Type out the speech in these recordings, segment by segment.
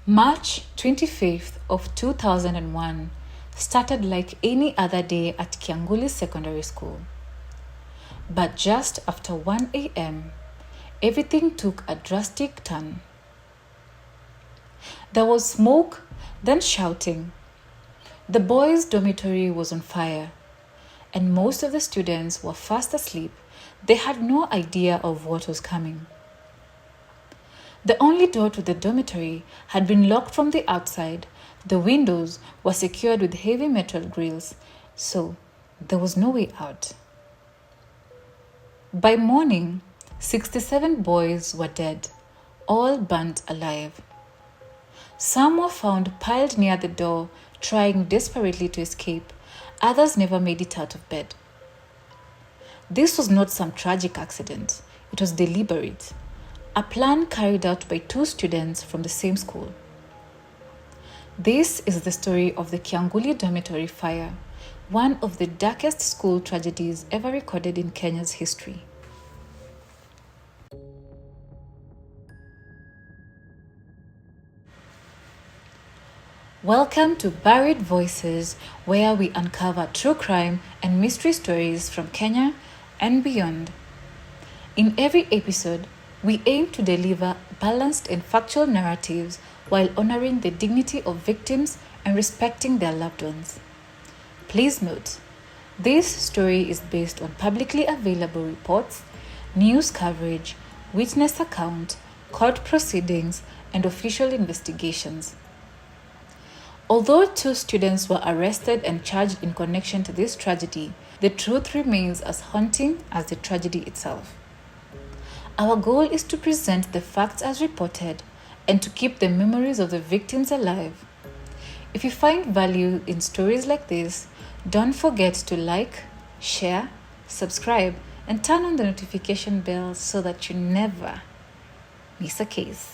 March 25th of 2001 started like any other day at Kyanguli Secondary School. But just after 1 a.m., everything took a drastic turn. There was smoke, then shouting. The boys' dormitory was on fire, and most of the students were fast asleep. They had no idea of what was coming. The only door to the dormitory had been locked from the outside. The windows were secured with heavy metal grills, so there was no way out. By morning, 67 boys were dead, all burnt alive. Some were found piled near the door, trying desperately to escape. Others never made it out of bed. This was not some tragic accident. It was deliberate. A plan carried out by two students from the same school. This is the story of the Kyanguli dormitory fire, one of the darkest school tragedies ever recorded in Kenya's history. Welcome to Buried Voices, where we uncover true crime and mystery stories from Kenya and beyond. In every episode, we aim to deliver balanced and factual narratives while honoring the dignity of victims and respecting their loved ones. Please note, this story is based on publicly available reports, news coverage, witness account, court proceedings, and official investigations. Although two students were arrested and charged in connection to this tragedy, the truth remains as haunting as the tragedy itself. Our goal is to present the facts as reported and to keep the memories of the victims alive. If you find value in stories like this, don't forget to like, share, subscribe, and turn on the notification bell so that you never miss a case.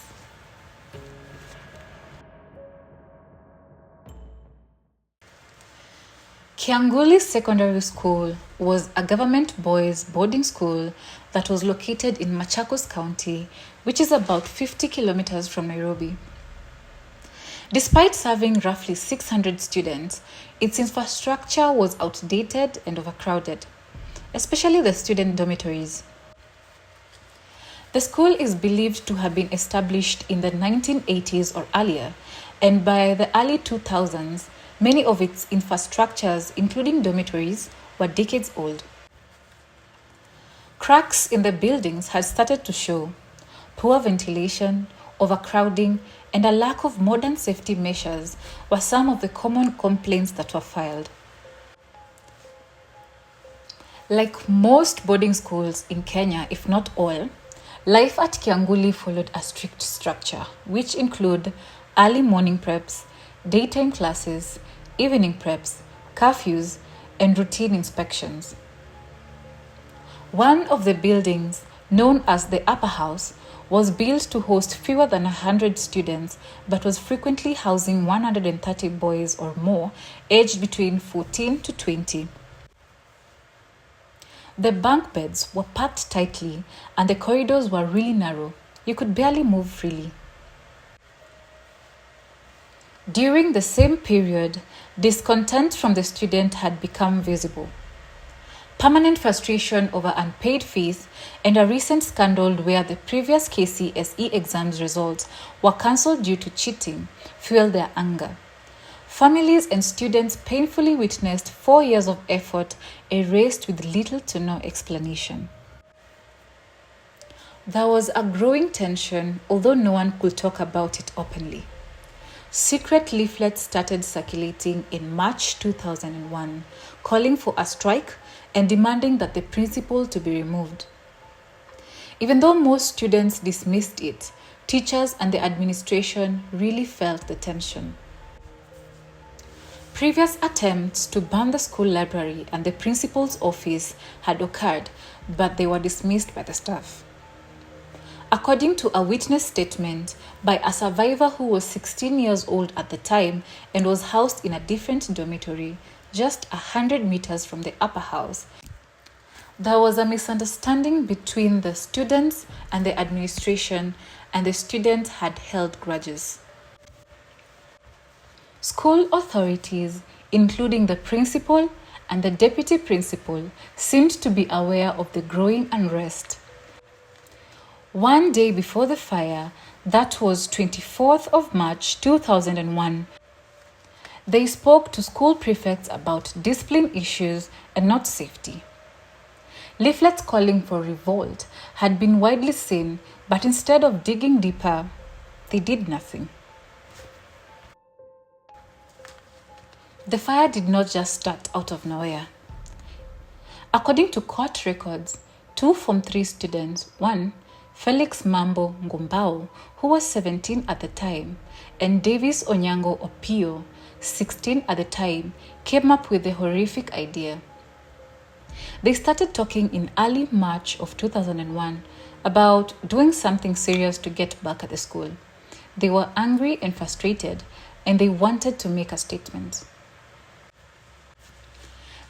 Kyanguli Secondary School was a government boys' boarding school that was located in Machakos County, which is about 50 kilometers from Nairobi. Despite serving roughly 600 students, its infrastructure was outdated and overcrowded, especially the student dormitories. The school is believed to have been established in the 1980s or earlier, and by the early 2000s, many of its infrastructures, including dormitories, were decades old. Cracks in the buildings had started to show. Poor ventilation, overcrowding, and a lack of modern safety measures were some of the common complaints that were filed. Like most boarding schools in Kenya, if not all, life at Kyanguli followed a strict structure, which include early morning preps, daytime classes, evening preps, curfews, and routine inspections. One of the buildings, known as the upper house, was built to host fewer than 100 students but was frequently housing 130 boys or more aged between 14 to 20. The bunk beds were packed tightly and the corridors were really narrow. You could barely move freely. During the same period, discontent from the student had become visible. Permanent frustration over unpaid fees and a recent scandal where the previous KCSE exams results were cancelled due to cheating fueled their anger. Families and students painfully witnessed 4 years of effort erased with little to no explanation. There was a growing tension, although no one could talk about it openly. Secret leaflets started circulating in March 2001, calling for a strike and demanding that the principal to be removed. Even though most students dismissed it, teachers and the administration really felt the tension. Previous attempts to burn the school library and the principal's office had occurred, but they were dismissed by the staff. According to a witness statement by a survivor who was 16 years old at the time and was housed in a different dormitory, just 100 meters from the upper house, there was a misunderstanding between the students and the administration, and the students had held grudges. School authorities, including the principal and the deputy principal, seemed to be aware of the growing unrest. One day before the fire, that was 24th of March 2001, they spoke to school prefects about discipline issues and not safety. Leaflets calling for revolt had been widely seen, but instead of digging deeper, they did nothing. The fire did not just start out of nowhere. According to court records, 2 Form 3 students, one, Felix Mambo Ngumbao, who was 17 at the time, and Davis Onyango Opio, 16 at the time, came up with the horrific idea. They started talking in early March of 2001 about doing something serious to get back at the school. They were angry and frustrated, and they wanted to make a statement.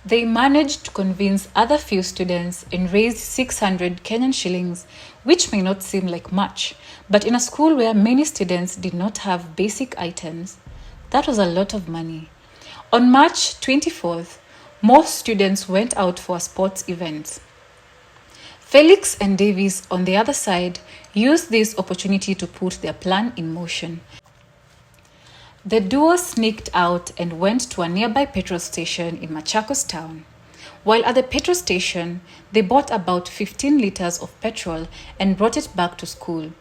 They managed to convince other few students and raised 600 Kenyan shillings, which may not seem like much, but in a school where many students did not have basic items, that was a lot of money. On March 24th, most students went out for sports events. Felix and Davis, on the other side, used this opportunity to put their plan in motion. The duo sneaked out and went to a nearby petrol station in Machakos town. While at the petrol station, they bought about 15 liters of petrol and brought it back to school.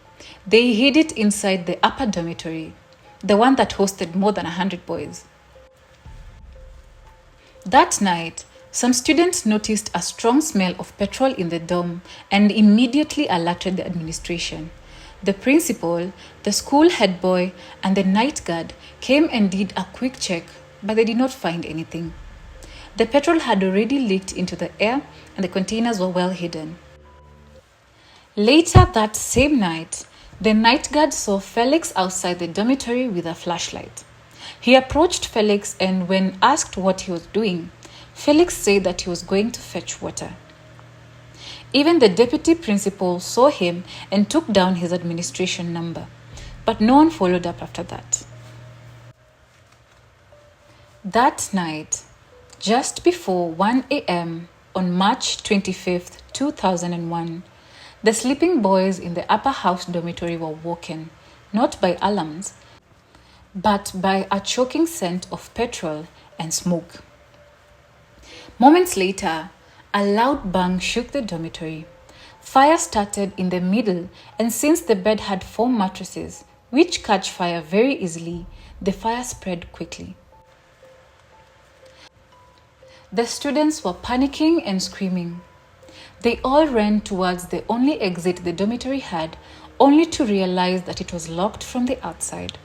They hid it inside the upper dormitory, the one that hosted more than 100 boys. That night, some students noticed a strong smell of petrol in the dorm and immediately alerted the administration. The principal, the school head boy, and the night guard came and did a quick check, but they did not find anything. The petrol had already leaked into the air and the containers were well hidden. Later that same night, the night guard saw Felix outside the dormitory with a flashlight. He approached Felix, and when asked what he was doing, Felix said that he was going to fetch water. Even the deputy principal saw him and took down his administration number, but no one followed up after that. That night, just before 1 a.m. on March 25th, 2001, the sleeping boys in the upper house dormitory were woken, not by alarms, but by a choking scent of petrol and smoke. Moments later, a loud bang shook the dormitory. Fire started in the middle, and since the bed had 4 mattresses, which catch fire very easily, the fire spread quickly. The students were panicking and screaming. They all ran towards the only exit the dormitory had, only to realize that it was locked from the outside.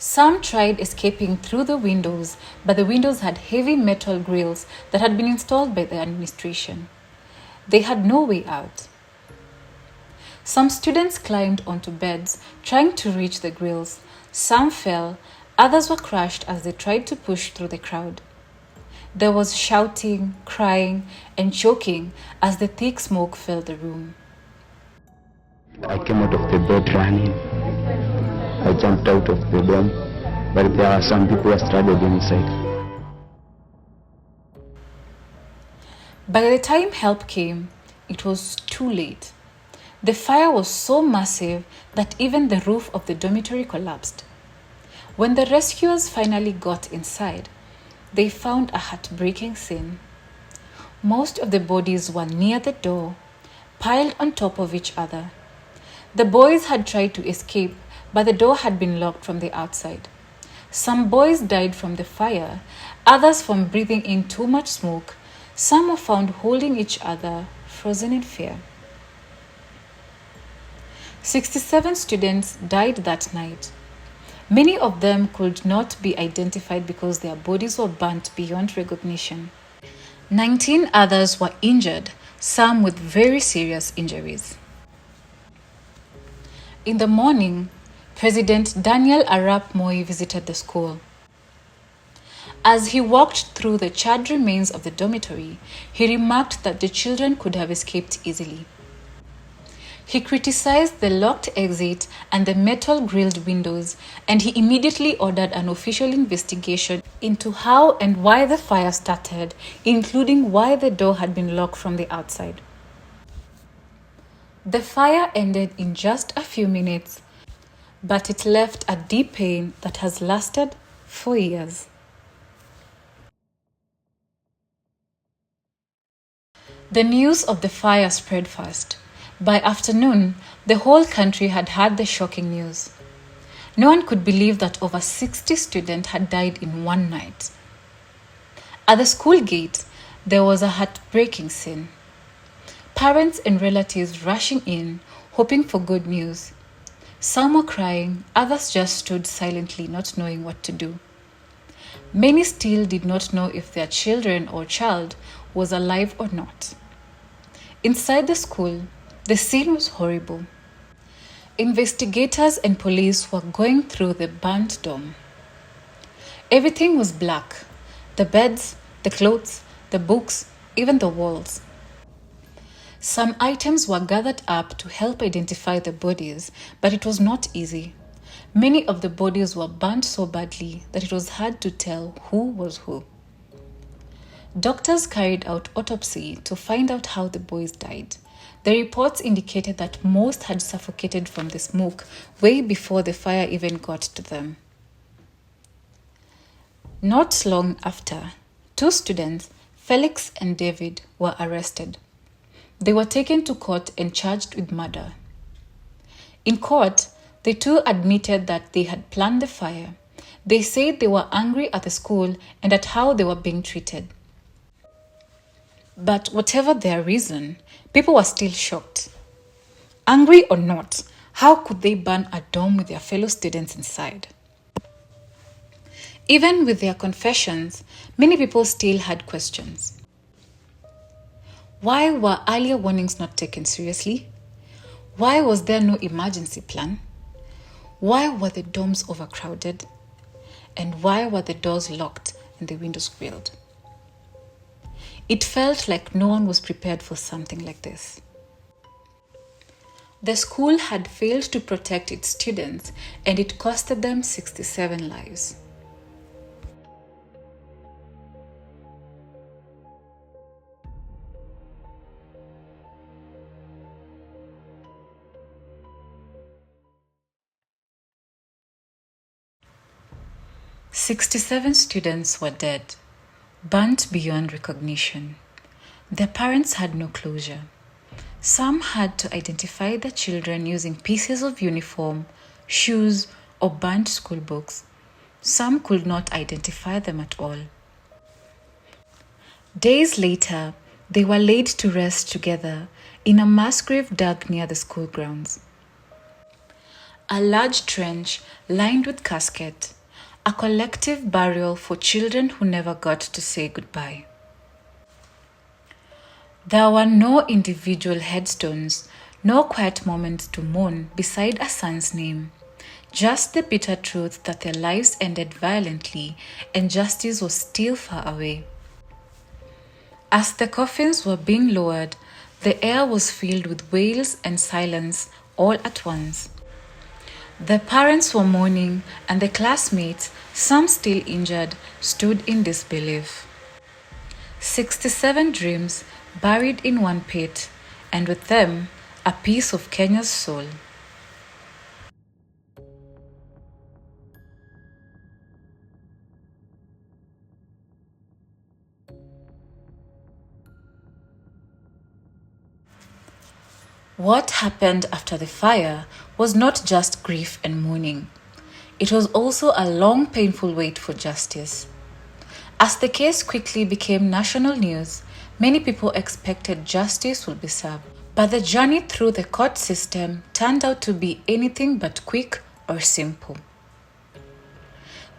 Some tried escaping through the windows, but the windows had heavy metal grills that had been installed by the administration. They had no way out. Some students climbed onto beds, trying to reach the grills. Some fell, others were crushed as they tried to push through the crowd. There was shouting, crying, and choking as the thick smoke filled the room. I came out of the bed running. I jumped out of the dorm, but there are some people who struggled inside. By the time help came, it was too late. The fire was so massive that even the roof of the dormitory collapsed. When the rescuers finally got inside, they found a heartbreaking scene. Most of the bodies were near the door, piled on top of each other. The boys had tried to escape, but the door had been locked from the outside. Some boys died from the fire, others from breathing in too much smoke. Some were found holding each other, frozen in fear. 67 students died that night. Many of them could not be identified because their bodies were burnt beyond recognition. 19 others were injured, some with very serious injuries. In the morning, President Daniel Arap Moi visited the school. As he walked through the charred remains of the dormitory, he remarked that the children could have escaped easily. He criticized the locked exit and the metal grilled windows, and he immediately ordered an official investigation into how and why the fire started, including why the door had been locked from the outside. The fire ended in just a few minutes, but it left a deep pain that has lasted for years. The news of the fire spread fast. By afternoon, the whole country had heard the shocking news. No one could believe that over 60 students had died in one night. At the school gate, there was a heartbreaking scene. Parents and relatives rushing in, hoping for good news. Some were crying, others just stood silently, not knowing what to do. Many still did not know if their children or child was alive or not. Inside the school, the scene was horrible. Investigators and police were going through the burnt dome. Everything was black: the beds, the clothes, the books, even the walls. Some items were gathered up to help identify the bodies, but it was not easy. Many of the bodies were burnt so badly that it was hard to tell who was who. Doctors carried out autopsy to find out how the boys died. The reports indicated that most had suffocated from the smoke way before the fire even got to them. Not long after, 2 students, Felix and David, were arrested. They were taken to court and charged with murder. In court, the 2 admitted that they had planned the fire. They said they were angry at the school and at how they were being treated. But whatever their reason, people were still shocked. Angry or not, how could they burn a dorm with their fellow students inside? Even with their confessions, many people still had questions. Why were earlier warnings not taken seriously? Why was there no emergency plan? Why were the dorms overcrowded? And why were the doors locked and the windows grilled? It felt like no one was prepared for something like this. The school had failed to protect its students, and it costed them 67 lives. "67 students were dead, burnt beyond recognition. Their parents had no closure. Some had to identify their children using pieces of uniform, shoes, or burnt school books. Some could not identify them at all. Days later, they were laid to rest together in a mass grave dug near the school grounds. A large trench lined with caskets, a collective burial for children who never got to say goodbye. There were no individual headstones, no quiet moments to mourn beside a son's name, just the bitter truth that their lives ended violently and justice was still far away. As the coffins were being lowered, the air was filled with wails and silence all at once. The parents were mourning, and the classmates, some still injured, stood in disbelief. 67 dreams buried in one pit, and with them, a piece of Kenya's soul. What happened after the fire was not just grief and mourning. It was also a long, painful wait for justice. As the case quickly became national news, many people expected justice would be served. But the journey through the court system turned out to be anything but quick or simple.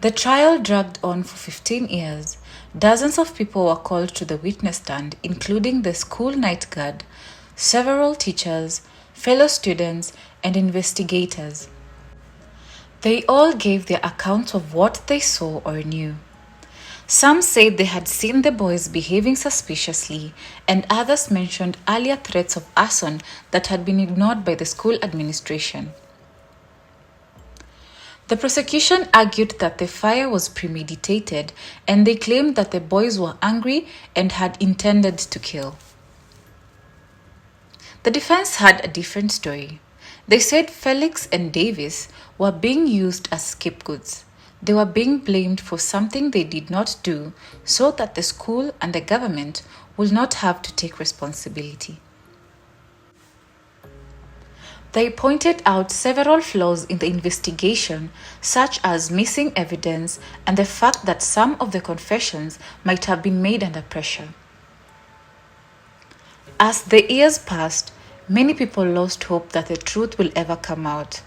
The trial dragged on for 15 years. Dozens of people were called to the witness stand, including the school night guard, several teachers, fellow students, and investigators. They all gave their accounts of what they saw or knew. Some said they had seen the boys behaving suspiciously, and others mentioned earlier threats of arson that had been ignored by the school administration. The prosecution argued that the fire was premeditated, and they claimed that the boys were angry and had intended to kill. The defense had a different story. They said Felix and Davis were being used as scapegoats. They were being blamed for something they did not do so that the school and the government would not have to take responsibility. They pointed out several flaws in the investigation, such as missing evidence and the fact that some of the confessions might have been made under pressure. As the years passed, many people lost hope that the truth will ever come out.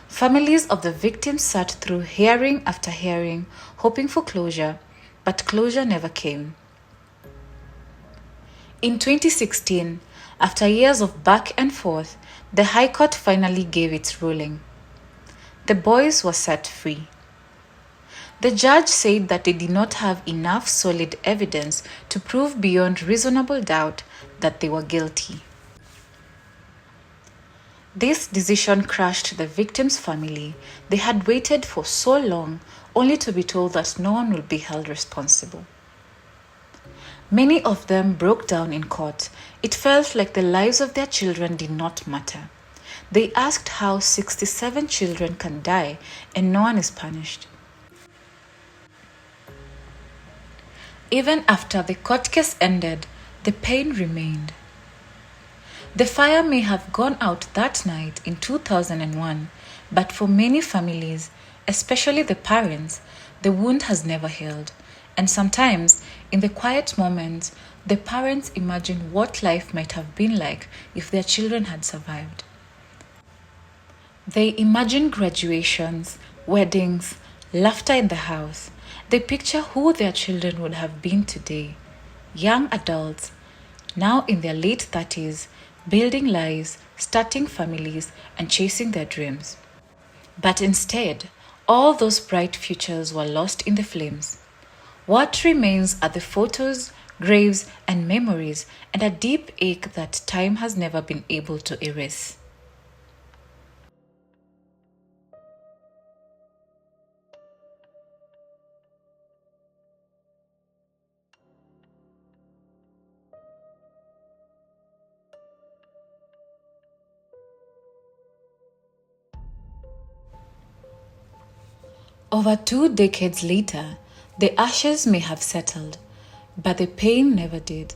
Families of the victims sat through hearing after hearing, hoping for closure, but closure never came. In 2016, after years of back and forth, the High Court finally gave its ruling. The boys were set free. The judge said that they did not have enough solid evidence to prove beyond reasonable doubt that they were guilty. This decision crushed the victim's family. They had waited for so long only to be told that no one will be held responsible. Many of them broke down in court. It felt like the lives of their children did not matter. They asked how 67 children can die and no one is punished. Even after the court case ended, the pain remained. The fire may have gone out that night in 2001, but for many families, especially the parents, the wound has never healed. And sometimes, in the quiet moments, the parents imagine what life might have been like if their children had survived. They imagine graduations, weddings, laughter in the house. They picture who their children would have been today. Young adults, now in their late 30s, building lives, starting families, and chasing their dreams. But instead, all those bright futures were lost in the flames. What remains are the photos, graves, and memories, and a deep ache that time has never been able to erase. Over 2 decades later, the ashes may have settled, but the pain never did.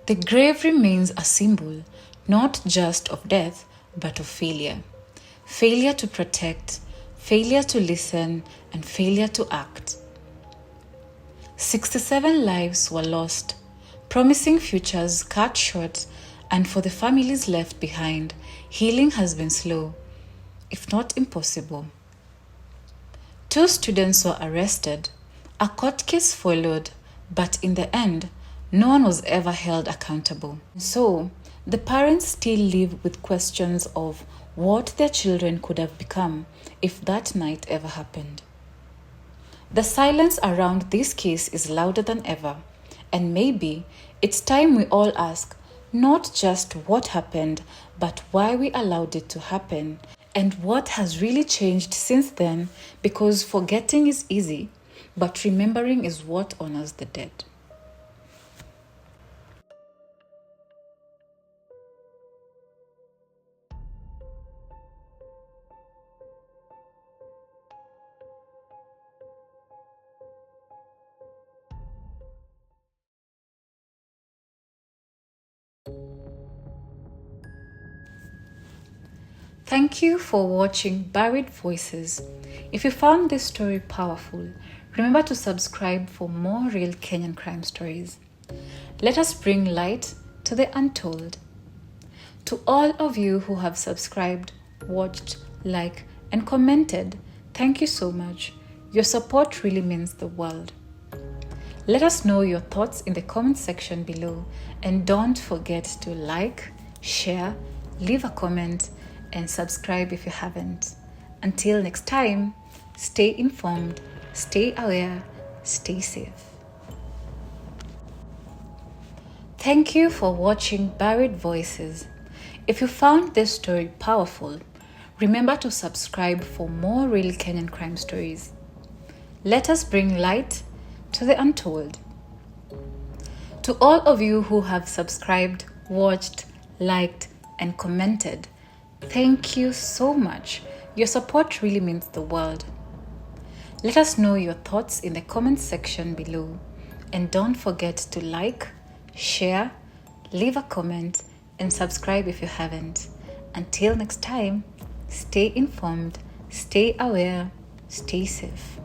The grave remains a symbol, not just of death, but of failure. Failure to protect, failure to listen, and failure to act. 67 lives were lost, promising futures cut short, and for the families left behind, healing has been slow, if not impossible. 2 students were arrested. A court case followed, but in the end, no one was ever held accountable. So, the parents still live with questions of what their children could have become if that night ever happened. The silence around this case is louder than ever, and maybe it's time we all ask not just what happened, but why we allowed it to happen, and what has really changed since then, because forgetting is easy, but remembering is what honors the dead. Thank you for watching Buried Voices. If you found this story powerful, remember to subscribe for more real Kenyan crime stories. Let us bring light to the untold. To all of you who have subscribed, watched, liked, and commented, thank you so much. Your support really means the world. Let us know your thoughts in the comment section below, and don't forget to like, share, leave a comment, and subscribe if you haven't. Until next time, stay informed, stay aware, stay safe. Thank you for watching Buried Voices. If you found this story powerful, remember to subscribe for more real Kenyan crime stories. Let us bring light to the untold. To all of you who have subscribed, watched, liked, and commented, thank you so much. Your support really means the world. Let us know your thoughts in the comment section below. And don't forget to like, share, leave a comment, and subscribe if you haven't. Until next time, stay informed, stay aware, stay safe.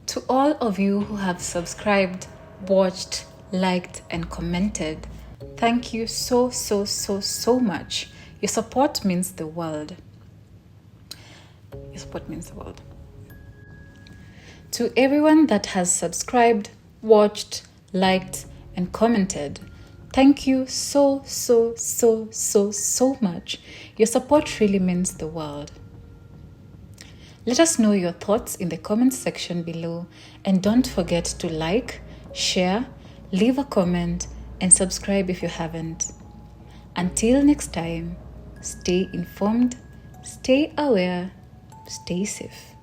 To all of you who have subscribed, watched, liked, and commented, thank you so much. Your support means the world. Your support means the world. To everyone that has subscribed, watched, liked, and commented, thank you so much. Your support really means the world. Let us know your thoughts in the comment section below, and don't forget to like, share, leave a comment, and subscribe if you haven't. Until next time, stay informed, stay aware, stay safe.